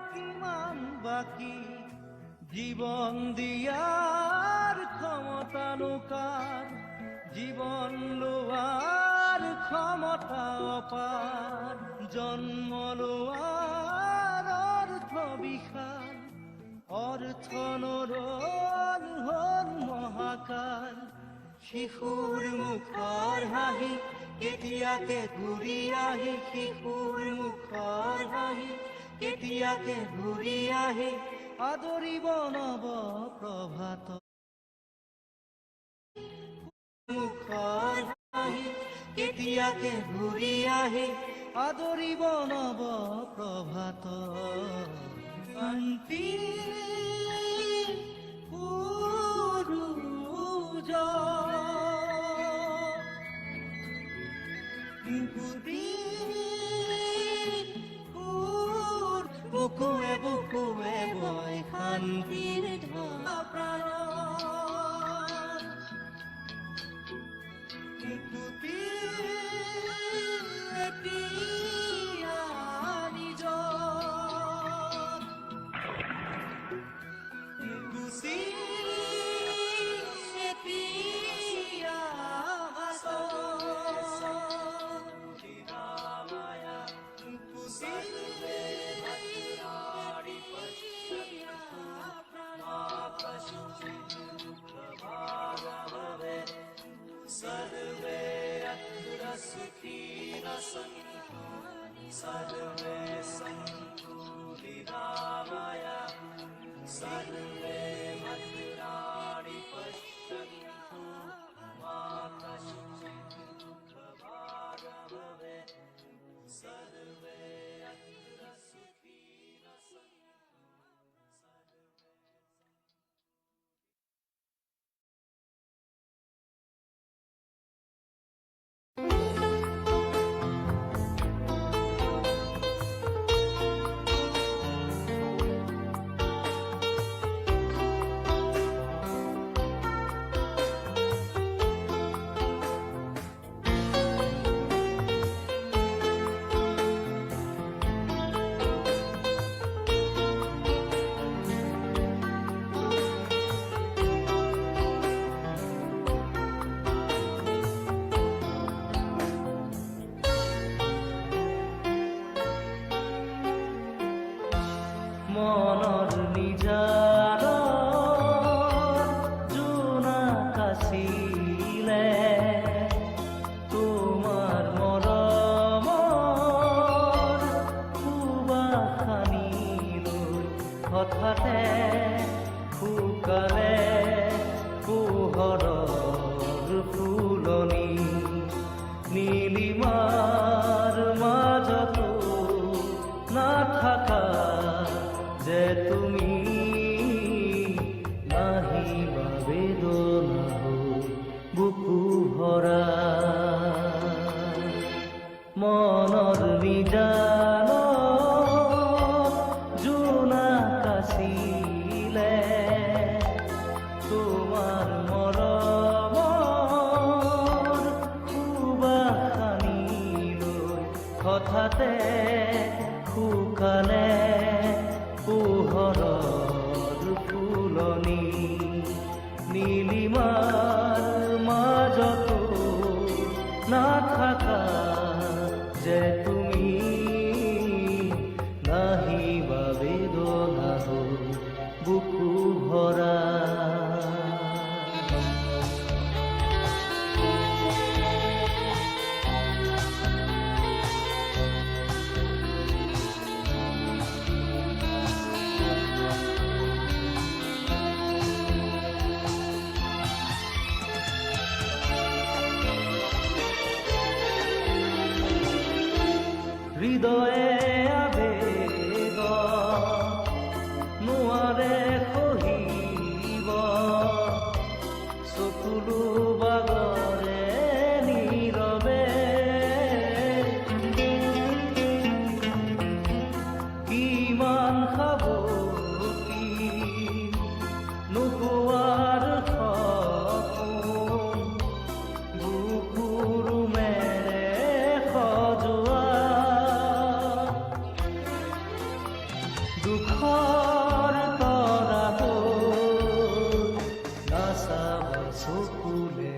কিমান বাকি জীবন দিয়াৰ ক্ষমতা কাৰ জীবন লোৱাৰ ক্ষমতা অপাৰ জন্ম লোৱাৰ অৰ্থ বিশাল অৰ্থ নৰল হল মহাকাল শিশুৰ মুখৰ হাঁহি কেতিয়াকে ঘূৰি আহি শিশুৰ মুখৰ হাঁহি কেতিয়াকে ঘূৰি আহি আদৰিব নৱ প্ৰভাত মুখৰ হাঁহি কেতিয়াকে ঘূৰি আহি আদৰিব নৱ প্ৰভাত শান্তি সূৰুজ বুকুৱে বুকুৱে বয় শান্তিৰ ঢৌ প্ৰাণ सर्वे अत्र सुखिनः सन्तु सर्वे सन्तु निरामयाः सर्वे भद्राणि पश्यन्तु मा कश्चित् दुःखभाग् भवेत् सर्वे अत्र सुखिनः सन्तु মনৰ নিজান জোনা কাছিলে তোমাৰ মৰমৰ সুবাসনিলৈ হঠাতে শুকালে পোহৰৰ ফুলনি নীলিমাৰ মাজতো নাথাকা যে তুমি নাহিবা বেদনা বুকু ভৰা মনৰ নিজান জোনা কাছিলে তোমাৰ মৰমৰ সুবাসনিলৈ হঠাতে শুকালে পোহৰৰ ফুলনি নীলিমাৰ মাজতো নাথাকা যে তুমি নাহিবা বেদনা বুকু ভৰা হৃদয়ে আবেগ নোৱাৰে সহিব চকুলো বাগৰে নীৰৱে কিমান সাৱতি নোপোৱাৰ সপোন বুকুৰ মেৰে সজোৱা দুখৰ তৰা নাচাবা চকুলে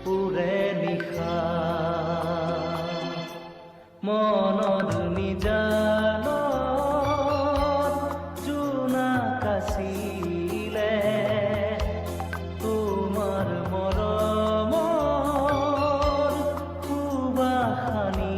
পুৰে নিশা মনৰ নিজানত জোনাক আছিলে তোমাৰ মৰমৰ সুবাসনি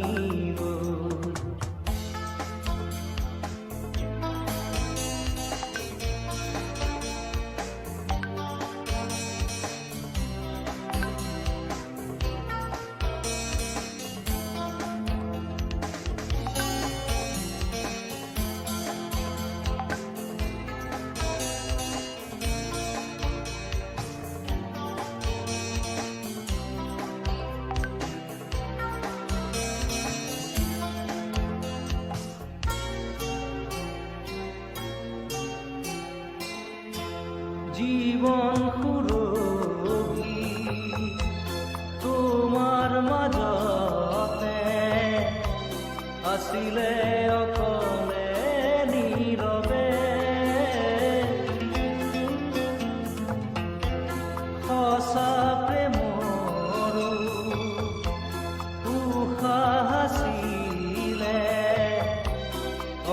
জীৱন সুৰভি তোমাৰ মাজতে আছিলে অকলে নীৰৱে সঁচা প্ৰেমৰো উশাহ আছিলে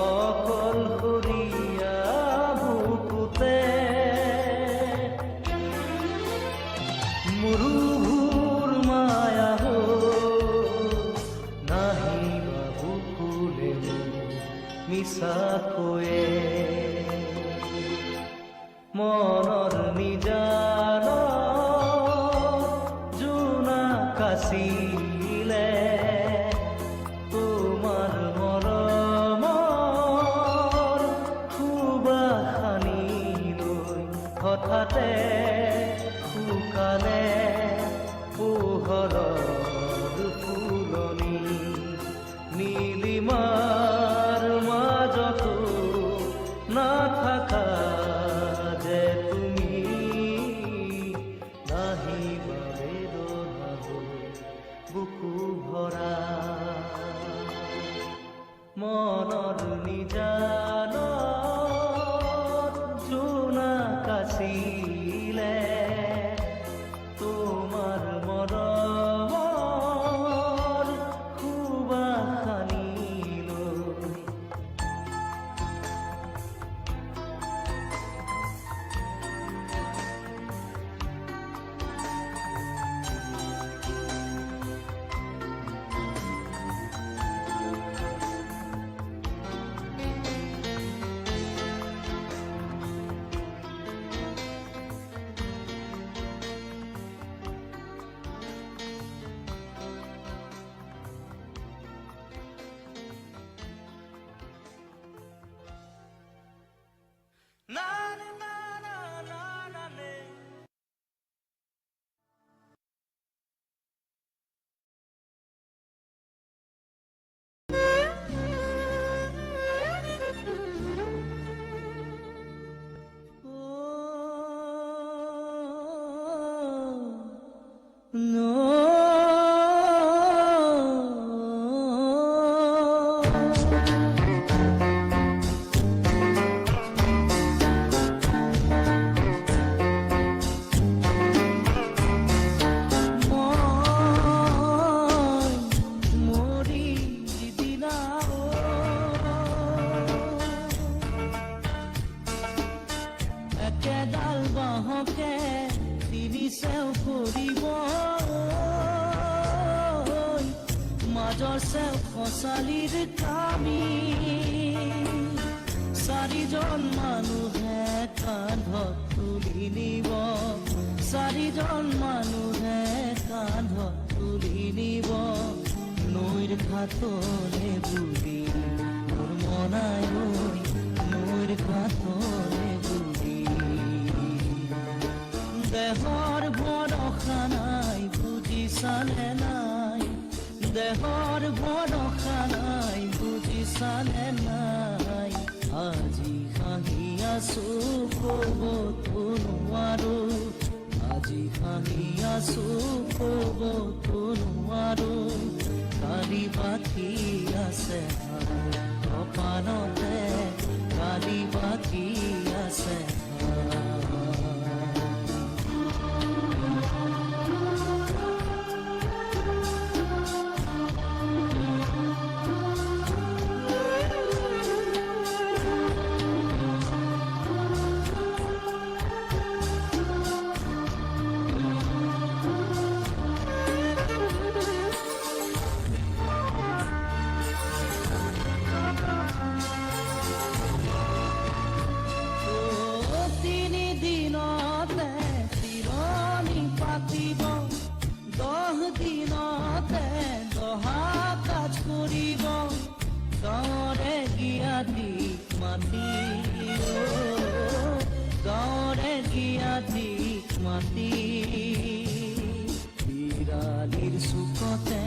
অকলশৰীয়া বুকুতে মৰুভূৰ মায়া নাহিবা বুকুলে মিছাকৈয়ে মনৰ নিজানত জোনাক আছিলে তোমাৰ মৰমৰ সুবাসনি লৈ হঠাতে শুকালে পোহৰৰ ফুলনি নীলিমাৰ মাজতো নাথাকা যে তুমি নাহিবা বেদনা হৈ বুকু ভৰা মনৰ নিজানত জোনাক আছিলে তোমাৰ মৰমৰ সুবাসনি লৈ খসালিৰ কামি চাৰিজন মানুহে কান্ধত তুলি নিব চাৰিজন মানুহে কান্ধত তুলি নিব নৈৰ ঘাটলে বুলি মোৰ মনাই নৈৰ ঘাটলে বুলি দেহৰ ভৰসা নাই বুজিছানে নাই দেহৰ ভৰসা নাই বুজিছানে নাই আজি হাঁহি আছো ক'বতো নোৱাৰো আজি হাঁহি আছো ক'বতো নোৱাৰো কালি বাকী আছে কপালতে বাকী আছে বিৰালীৰ চুকতে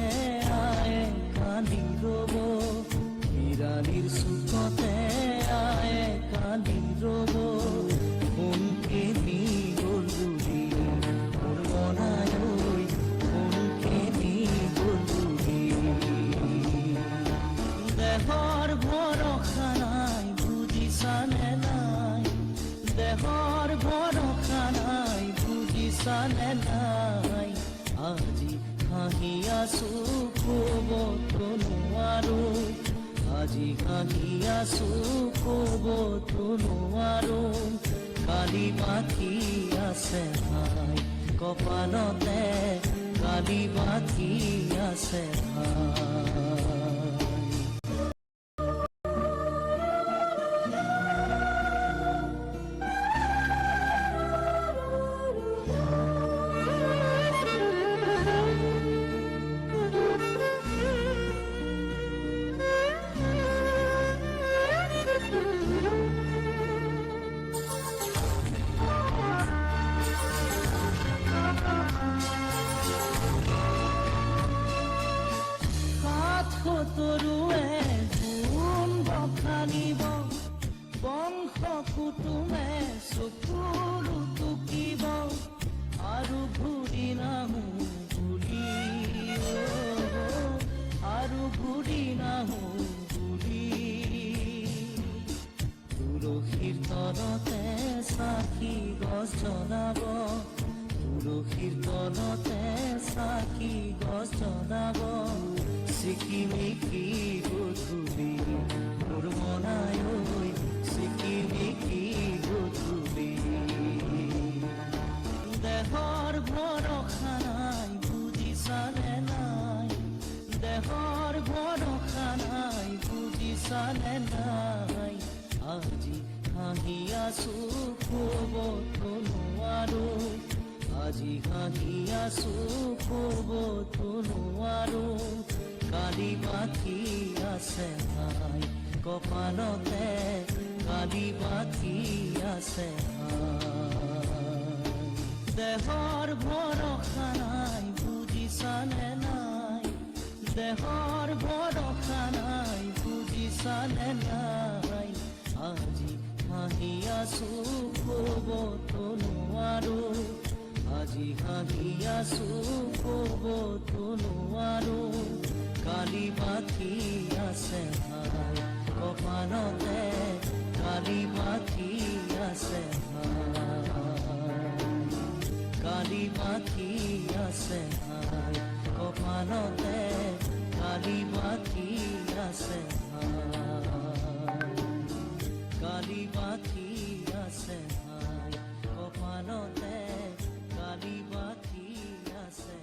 আয়ে কান্দি ৰব বিৰালীৰ চুকতে আয়ে কান্দি ৰব কোনকে নি গ'ল বুলি মোৰ মনাই ঐ কোনকে নি গ'ল বুলি দেহৰ ভৰসা নাই বুজিছানে নাই দেহৰ ভৰসা নাই বুজিছানে নাই আজি হাঁহি আছো ক'বতো নোৱাৰো আজি হাঁহি আছো ক'বতো নোৱাৰো কালি বাকী আছে ভাই কপালতে কালি বাকী আছে ভাই তৰুৱে গুণ বখানিব বংশ কুটুমে চকুৰু টুকিব আৰু ঘূৰি নাহো বুলি আৰু ঘূৰি নাহো বুলি তুলসীৰ তলতে চাকি গছ জ্বলাব তুলসীৰ তলতে চাকি গছ জ্বলাব চিকিমিকি গধূলি মোৰ মনাই ঐ চিকিমিকি গধূলি দেহৰ ভৰসা নাই বুজিছানে নাই দেহৰ ভৰসা নাই বুজিছানে নাই আজি হাঁহি আছো ক'বতো নোৱাৰো আজি হাঁহি আছো ক'বতো নোৱাৰো কালি বাকী আছে ভাই কপালতে কালি বাকী আছে ভাই দেহৰ ভৰসা নাই বুজিছানে নাই দেহৰ ভৰসা নাই বুজিছানে নাই আজি হাঁহি আছো ক'বতো নোৱাৰো আজি হাঁহি আছো ক'বতো নোৱাৰো কালি বাকী আছে ভাই কপালতে কালি বাকী আছে ভাই কালি বাকী আছে ভাই কপালতে কালি বাকী আছে ভাই কালি বাকী আছে ভাই কপালতে কালি বাকী আছে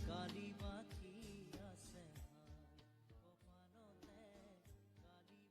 কালি বাকী আছে কপালতে কালি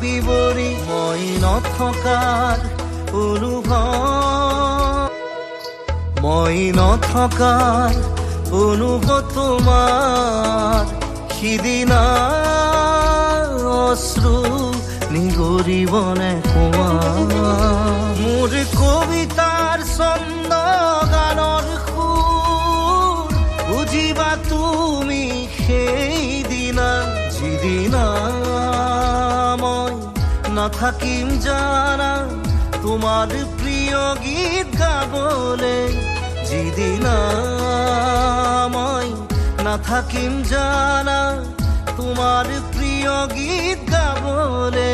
বিৱৰি মই নথকাৰ অনুভৱ মই নথকাৰ অনুভৱ তোমাৰ সিদিনা অশ্ৰু নিগৰিবনে কোৱা মোৰ কবিতাৰ ছন্দ গানৰ সুৰ বুজিবা তুমি সেইদিনা যিদিনা মই নাথাকিম জানা তোমাৰ প্ৰিয় গীত গাবলে যিদিনা মই নাথাকিম জানা তোমাৰ প্ৰিয় গীত গাবলে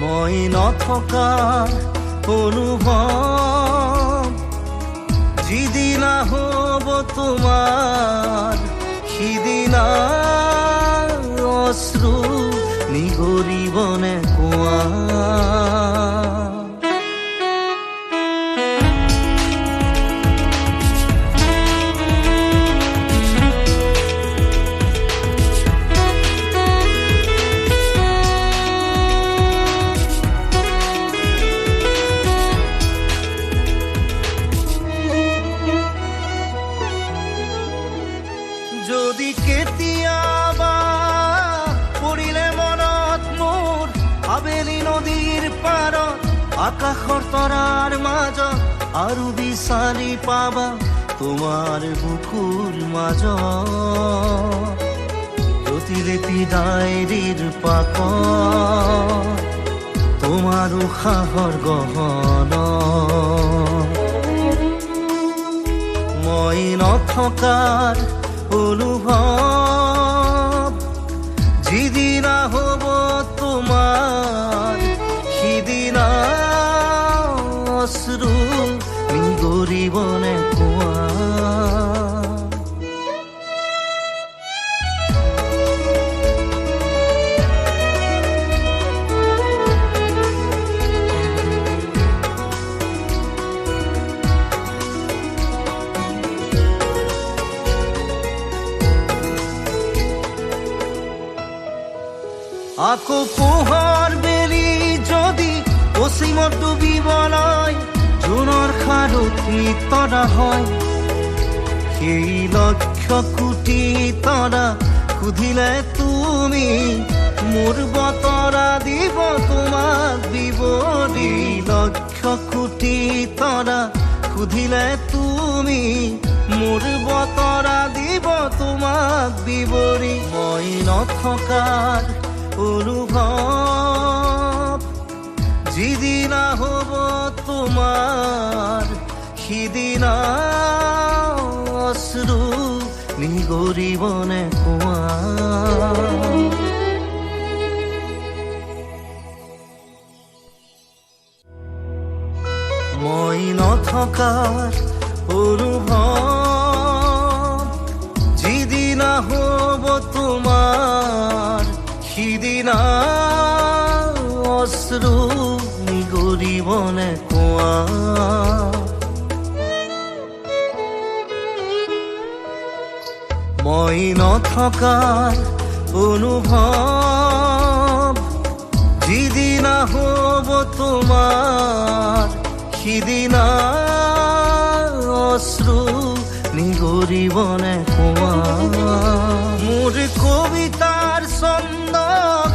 মই নথকাৰ অনুভৱ যিদিনা হ'ব তোমাৰ সিদিনা অশ্ৰু নিগৰিবনে কোৱা যদি কেতিয়াবা পৰিলে মনত মোৰ আবেলি নদীৰ পাৰত আকাশৰ তৰাৰ মাজত আৰু বিচাৰি পাবা তোমাৰ বুকুৰ মাজত প্ৰতিলিপি ডায়েৰীৰ পাকত তোমাৰ উশাহৰ গহনা মই নথকাৰ অনুভৱ যিদিনা হ'ব তোমাৰ সিদিনা অশ্ৰু নিগৰিবনে কোৱা আকৌ পোহৰ বেলি যদি পশ্চিমত ডুবিবলৈ জোনৰ খাৰুতি তৰা হয় সেই লক্ষ কোটি তৰা সুধিলে তুমি মোৰ বতৰা দিব তোমাক বিৱৰি লক্ষ কোটি তৰা সুধিলে তুমি মোৰ বতৰা দিব তোমাক বিৱৰি মই নথকাৰ অনুভৱ যিদিনা হ'ব তোমাৰ সিদিনা অশ্ৰু নিগৰিবনে কোৱা মই নথকাৰ অনুভৱ যিদিনা হ'ব তোমাৰ সিদিনা অশ্ৰু নিগৰিবনে কোৱা মই নথকাৰ অনুভৱ যিদিনা হ'ব তোমাৰ সিদিনা অশ্ৰু নিগৰিবনে কোৱা মোৰ কবিতাৰ ছন্দ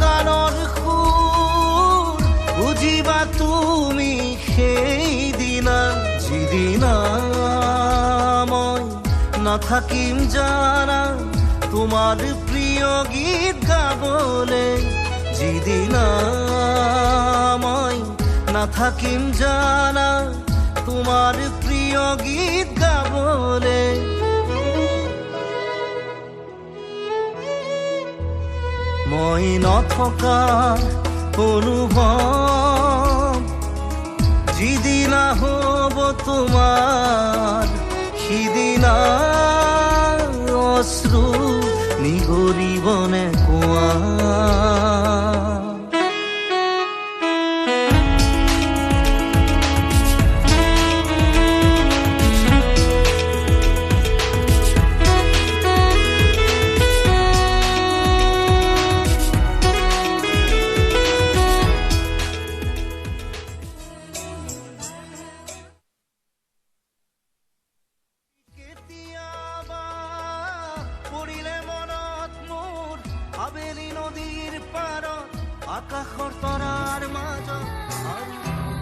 গানৰ সুৰ বুজিবা তুমি সেইদিনা যিদিনা মই নাথাকিম জানা তোমাৰ প্ৰিয় গীত গাবলে যিদিনা মই নাথাকিম জানা তোমাৰ প্ৰিয় গীত গাবলে মই নথকাৰ অনুভৱ যিদিনা হ'ব তোমাৰ সিদিনা অশ্ৰু নিগৰিবনে কোৱা আকাশৰ তৰাৰ মাজত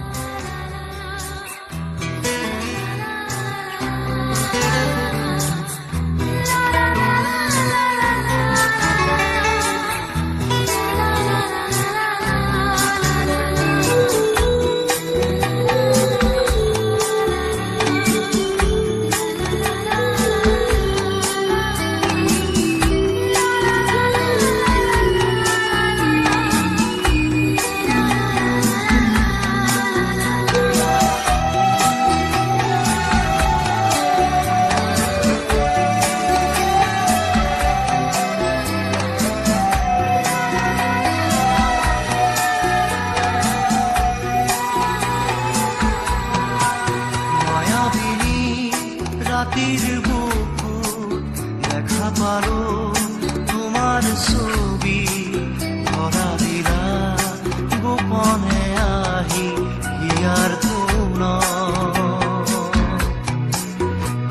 রাতির বুকুত দেখা পালো তোমার ছবি ধরা দিলা গোপনে আহি হিয়ার কোন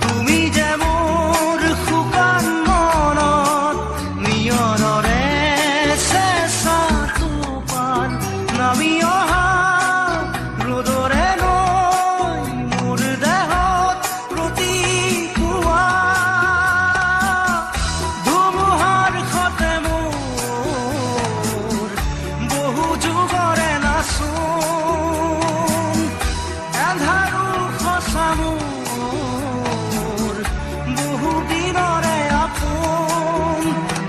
তুমি যে মোর শুকান মনত নিয়ৰৰে চেঁচা টোপাল নামি অহা ৰ'দৰে নৈ মোৰ দেহত প্ৰতিপুৱা ধুমুহাৰ সতে মোৰ বহু যুগৰে নাচোন এন্ধাৰো সঁচা মোৰ বহু দিনৰে আপোন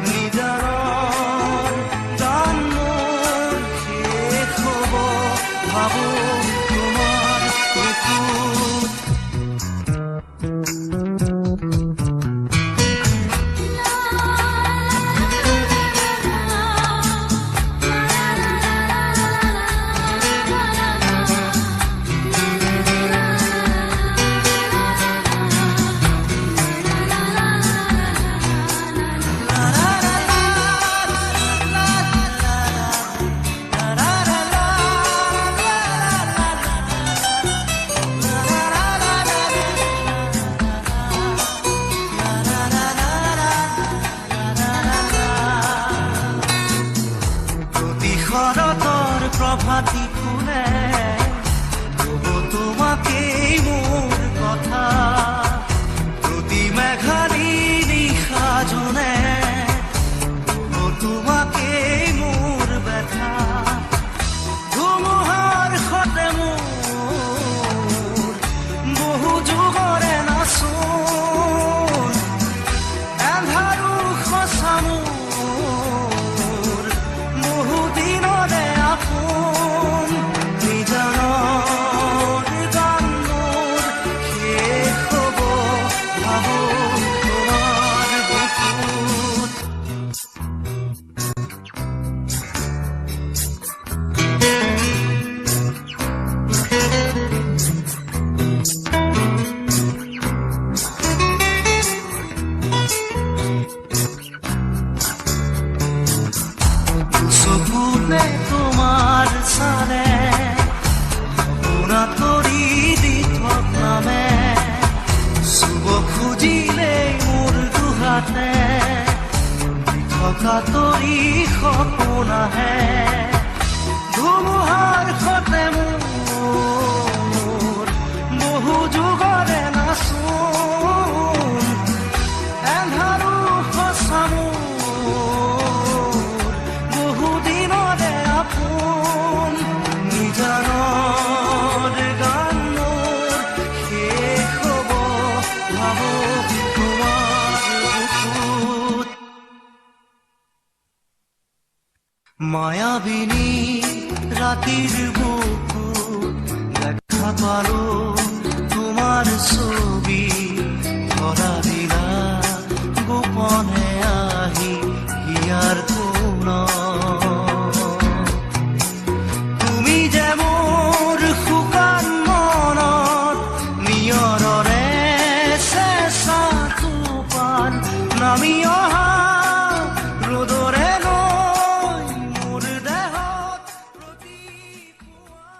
নিজাৰৰ গান মোৰ শেষ হ'ব ভাবো তোমাৰ বুকুত প্ৰতি শৰতৰ প্ৰভাতী ফুলে কব তোমাকেই মোৰ কথা প্ৰতি মেঘালী নিশা জনে কব তোমাকেই মোৰ ব্যথা ধুমুহাৰ সতে মোৰ বহু যুগৰে নাচোন এন্ধাৰো সঁচা মোৰ বহু দিনৰে আপোন নিজানৰ গান মোৰ শেষ হ'ব ভাবো তোমাৰ বুকুত চকুতে তোমাৰ চালে সপোনা তৰি দি থকামে চুব খুজিলেই মোৰ দুহাতে থকা তৰি সপোন আহে ধুমুহাৰ সতে মোৰ বহু যুগৰে নাচোন এন্ধাৰো সঁচা মোৰ বহু দিনৰে আপোন নিজানৰ গান মোৰ শেষ হ'ব ভাবো তোমাৰ বুকুত মায়াবিনী ৰাতিৰ বুকুত দেখা পালো তোমাৰ ছবি ধৰা দিলা গোপনে আহি হিয়াৰ কোন তুমি যে মোৰ শুকান মনত নিয়ৰৰে চেঁচা টোপাল নামি অহা ৰ'দৰে নৈ মোৰ দেহত প্ৰতিপুৱা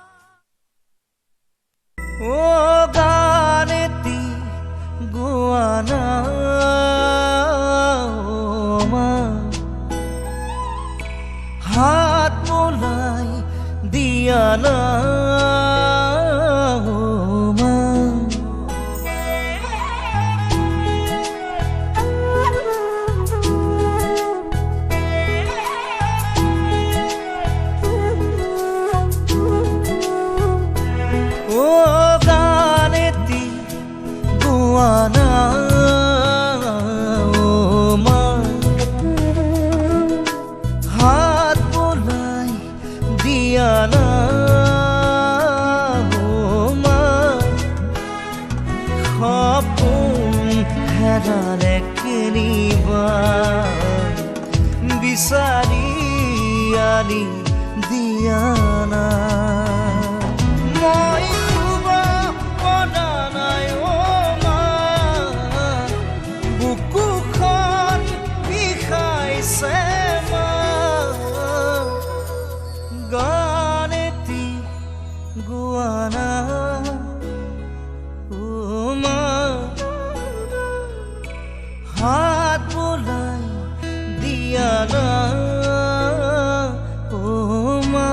সপোন হেৰালে কেনিবা বিচাৰি আনি দিয়া না মই শুব পৰা নাই অ' মা বুকুখন বিষাইছে মা গান এটি গোৱা না অ' মা হাত বোলাই দিয়া না অ' মা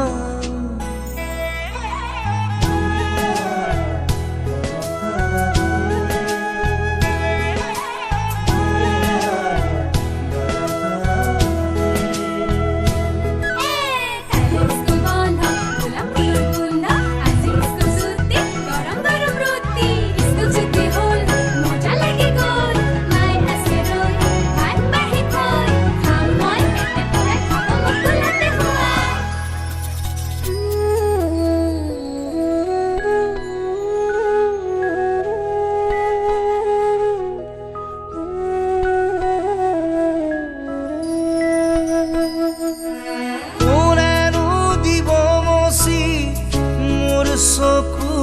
চকু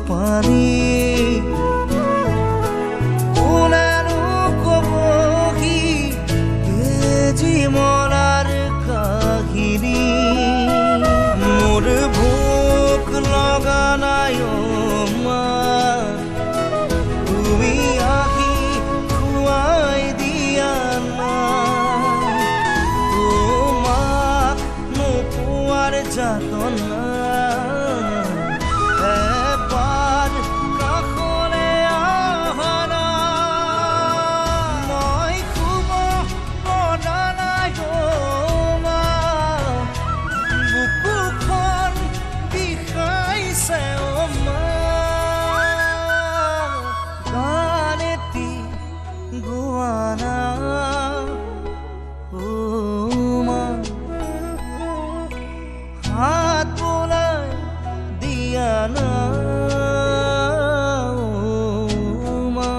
পানী কোনেনো কবহি জীৱনৰ কাহিনী মোৰ ভোক লগা নাই অ' মা তুমি আহি খুৱাই দিয়া না অ' মাক নোপোৱাৰ যাতনা হাত বোলাই দিয়া না অ' মা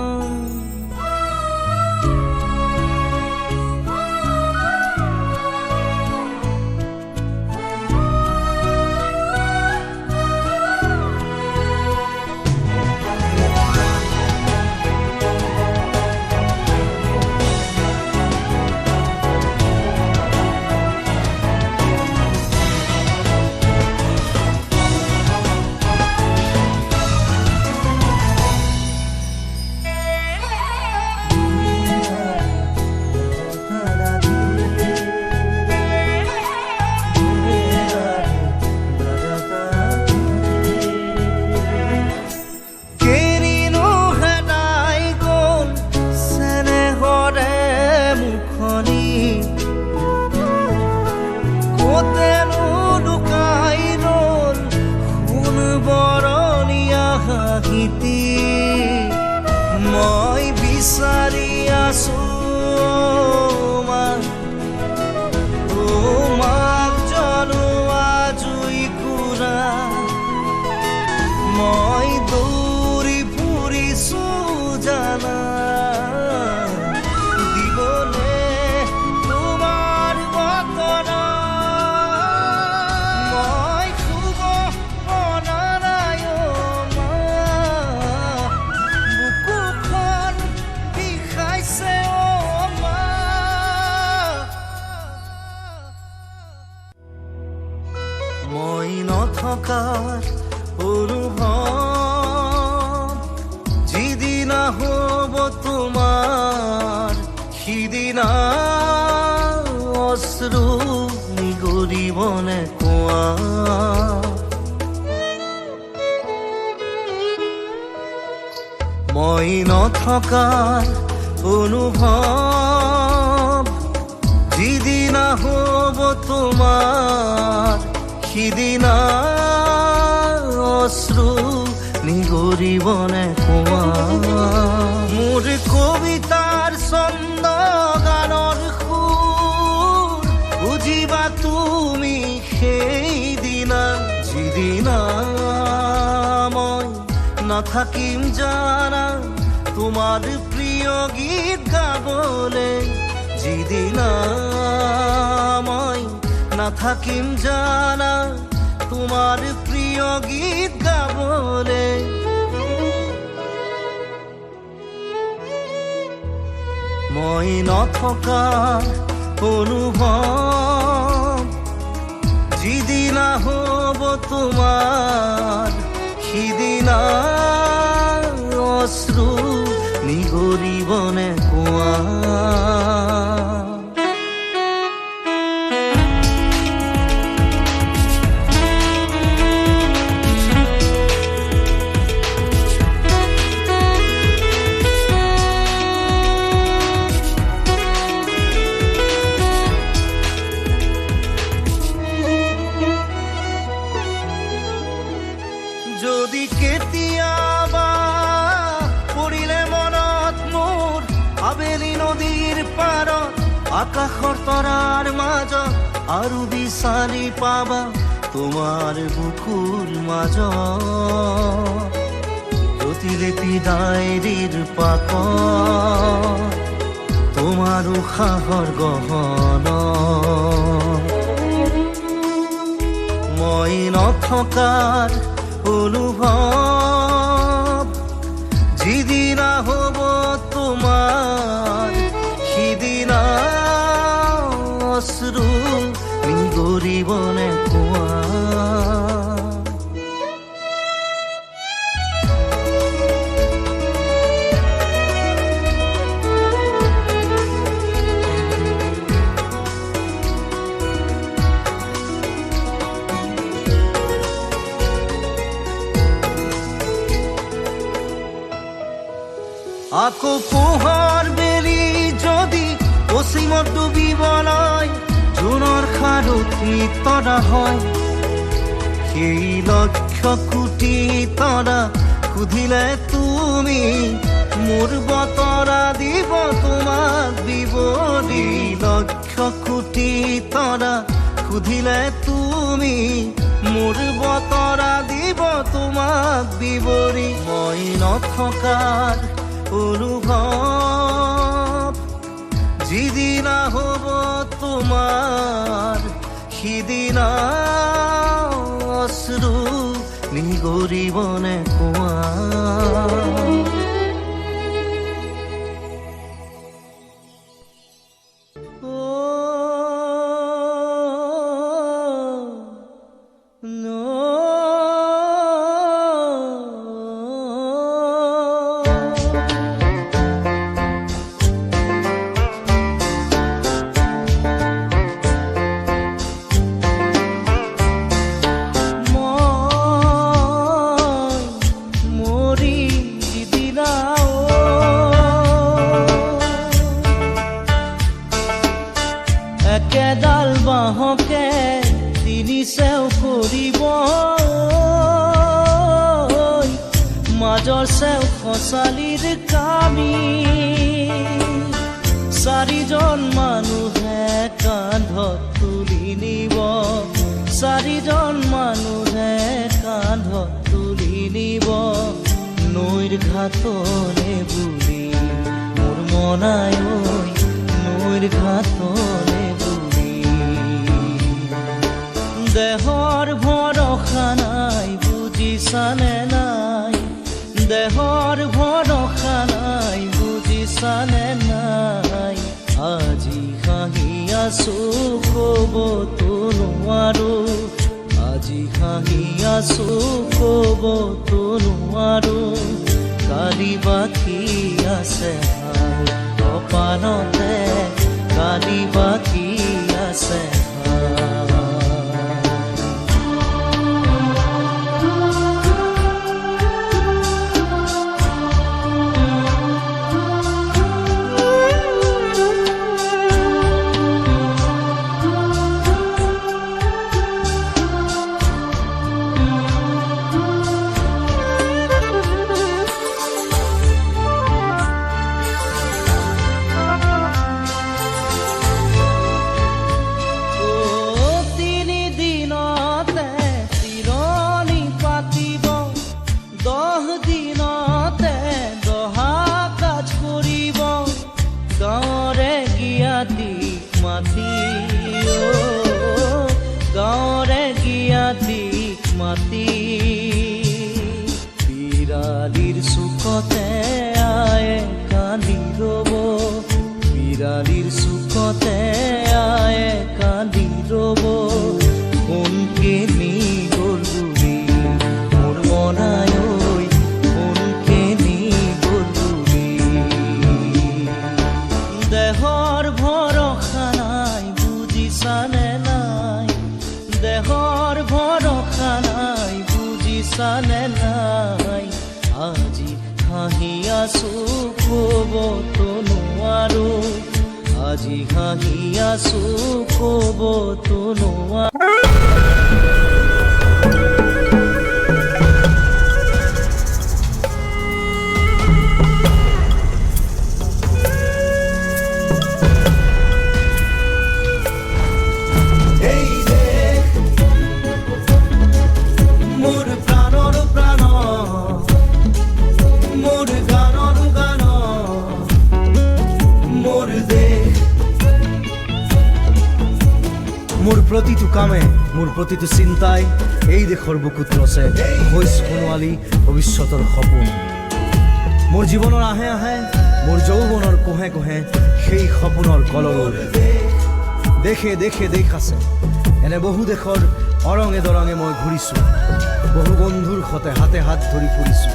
মই বিচাৰি আছো মা অ' মাক জনোৱা জুই কুৰা মই দৌৰি ফুৰিছো জানা দিবলে তোমাৰ বতনা মই শুব পৰা নাই অ' মা বুকুখন বিষাইছে অ' মা মই নথকাৰ অনুভৱ যিদিনা হ'ব তোমাৰ সিদিনা অশ্ৰু নিগৰিবনে কোৱা মই নথকাৰ অনুভৱ যিদিনা হ'ব তোমাৰ সিদিনা অশ্ৰু নিগৰিবনে কোৱা মোৰ কবিতাৰ ছন্দ গানৰ সুৰ বুজিবা তুমি সেইদিনা যিদিনা মই নাথাকিম জানা তোমার প্রিয় গীত গাবলে, যেদিন আমায় না থাকিম জানা তোমার প্রিয় গীত গাবলে। মই নথকা অনুভৱ যিদিনা হ'ব তোমাৰ, সিদিনা অশ্ৰু নিগৰিবনে কোৱা। যদি কেতিয়াবা পৰিলে মনত মোৰ আবেলি নদীৰ পাৰত, আকাশৰ তৰাৰ মাজত আৰু বিচাৰি পাবা তোমাৰ বুকুৰ মাজত। প্ৰতিলিপি ডায়েৰীৰ পাকত তোমাৰ উশাহৰ গহনা, মই নথকাৰ অনুভৱ যিদিনা হ'ব তোমাৰ, সিদিনা অশ্ৰু নিগৰিবনে কোৱা। আকৌ পোহৰ বেলি যদি পশ্চিমত ডুবিবলৈ জোনৰ সাৰথি তৰা হয়, সেই লক্ষ কোটি তৰা সুধিলে তুমি মোৰ বতৰা দিব তোমাক বিৱৰি। লক্ষ কোটি তৰা সুধিলে তুমি মোৰ বতৰা দিব তোমাক বিৱৰি। মই নথকাৰ অনুভৱ যিদিনা হ'ব তোমাৰ, সিদিনা অশ্ৰু নিগৰিবনে কোৱা। একেডাল বাঁহকে তিনি চেও কৰিব, মাজৰ চেও খচালিৰ কামি। চাৰিজন মানুহে কান্ধত তুলি নিব, চাৰিজন মানুহে কান্ধত তুলি নিব। নৈৰ ঘাটলে বুলি মোৰ মনাই ঐ, নৈৰ ঘাটলে বুলি। দেহৰ ভৰসা নাই বুজিছানে নাই, দেহৰ ভৰসা নাই বুজিছানে নাই। আজি হাঁহি আছো ক'বতো নোৱাৰো, আজি হাঁহি আছো ক'বতো নোৱাৰো। কালি বাকী আছে কপালতে, কালি বাকী আছে। চুকতে আয়ে কান্দি ৰব বিৰালিৰ চুকতে আয়ে কান্দি ৰব কোনকে নি গ'ল বুলি মোৰ মনাই ঐ কোনকে নি গ'ল বুলি দেহৰ ভৰসা নাই বুজিছানে নাই দেহৰ ভৰসা নাই বুজিছানে নাই আজি হাঁহি আছো ক'বতো নোৱাৰো আজি হাঁহি আছো ক'বতো নোৱাৰো মোৰ প্ৰতিটো কামে মোৰ প্ৰতিটো চিন্তাই এই দেশৰ বুকুত ৰচে হৈ সোণোৱালী ভৱিষ্যতৰ সপোন মোৰ জীৱনৰ আহে আহে মোৰ যৌৱনৰ কোহে কোহে সেই সপোনৰ কলৰৱ দেশে দেশে দেশ আছে এনে বহু দেশৰ অৰঙে দৰঙে মই ঘূৰিছোঁ বহু বন্ধুৰ সতে হাতে হাত ধৰি ফুৰিছোঁ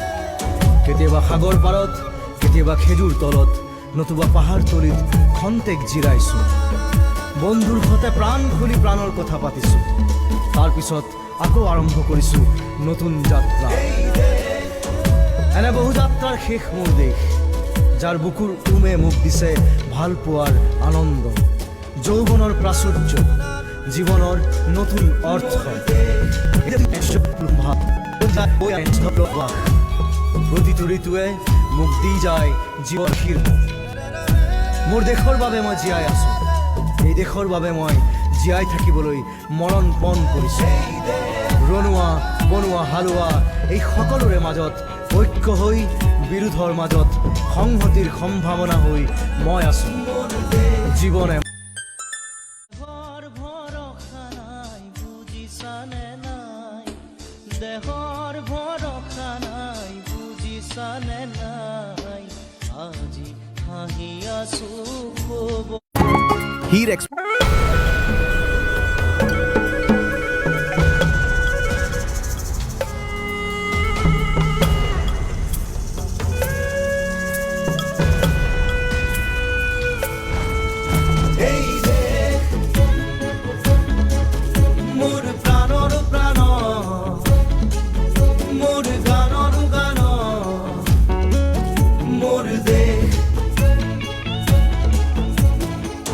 কেতিয়াবা সাগৰ পাৰত কেতিয়াবা খেজুৰ তলত নতুবা পাহাৰতলিত খন্তেক জিৰাইছোঁ বন্ধুৰ সতে প্ৰাণ খুলি প্ৰাণৰ কথা পাতিছোঁ তাৰপিছত আকৌ আৰম্ভ কৰিছোঁ নতুন যাত্ৰা এনে বহু যাত্ৰাৰ শেষ মোৰ দেশ যাৰ বুকুৰ উমে মোক দিছে ভাল পোৱাৰ আনন্দ যৌৱনৰ প্ৰাচুৰ্য জীৱনৰ নতুন অৰ্থ প্ৰতিটো ঋতুৱে মোক দি যায় জীৱন শীৰ্ষ মোৰ দেশৰ বাবে মই জীয়াই আছোঁ এই দেশৰ বাবে মই জীয়াই থাকিবলৈ মৰণ পণ কৰিছোঁ ৰণুৱা বনোৱা হালোৱা এই সকলোৰে মাজত ঐক্য হৈ বিৰোধৰ মাজত সংহতিৰ সম্ভাৱনা হৈ মই আছোঁ জীৱনে দেহৰ ভৰসা নাই বুজিছানে নাই দেহৰ ভৰসা নাই বুজিছানে নাই আজি হাঁহি আছো ক'ব Heat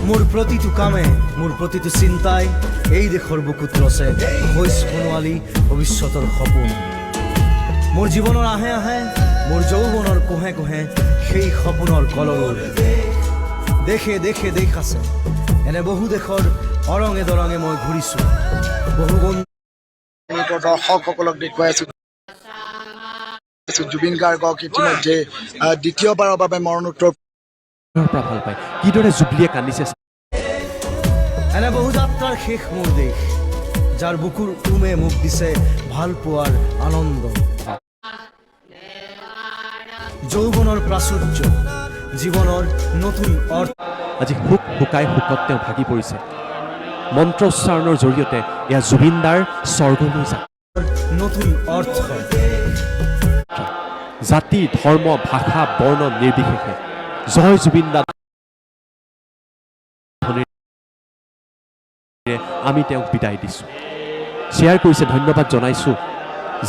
মোৰ প্ৰতিটো কামে মোৰ প্ৰতিটো চিন্তাই এই দেশৰ বুকুত ৰচে হৈ সোণোৱালী ভৱিষ্যতৰ সপোন মোৰ জীৱনৰ আহে আহে মোৰ যৌৱনৰ কোহে কোহে সেই সপোনৰ কলৰৱ দেশে দেশে দেশ আছে এনে বহু দেশৰ অৰঙে দৰঙে মই ঘূৰিছোঁ বহু বন্ধু দৰ্শকসকলক দেখুৱাই আছো জুবিন গাৰ্গক ইতিমধ্যে দ্বিতীয়বাৰৰ বাবে মৰণোত্তৰ পৰা ভাল পায় কিদৰে জুবলিয়ে কান্দিছে এনে বহু যাত্ৰাৰ শেষ মোৰ দেশ যাৰ বুকুৰ উমে মোক দিছে ভাল পোৱাৰ আনন্দ যৌৱনৰ প্ৰাচুৰ্য জীৱনৰ নতুন অৰ্থ আজি শুক শুকাই শুকত তেওঁ ভাগি পৰিছে মন্ত্ৰ উচ্চাৰণৰ জৰিয়তে এয়া জুবিনদাৰ স্বৰ্গলৈ যায় নতুন অৰ্থ জাতি ধৰ্ম ভাষা বৰ্ণ নিৰ্বিশেষে জয় জুবিনদা আমি তেওঁক বিদায় দিছোঁ শ্বেয়াৰ কৰিছে ধন্যবাদ জনাইছোঁ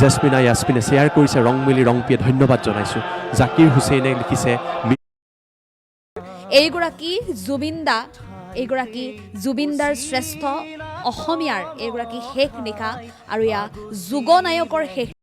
জেছমিনা য়াছমিনে শ্বেয়াৰ কৰিছে ৰং মিলি ৰংপিয়ে ধন্যবাদ জনাইছোঁ জাকিৰ হুছেইনে লিখিছে এইগৰাকী জুবিনদাৰ শ্ৰেষ্ঠ অসমীয়াৰ এইগৰাকী শেষ নিশা আৰু এয়া যুগনায়কৰ শেষ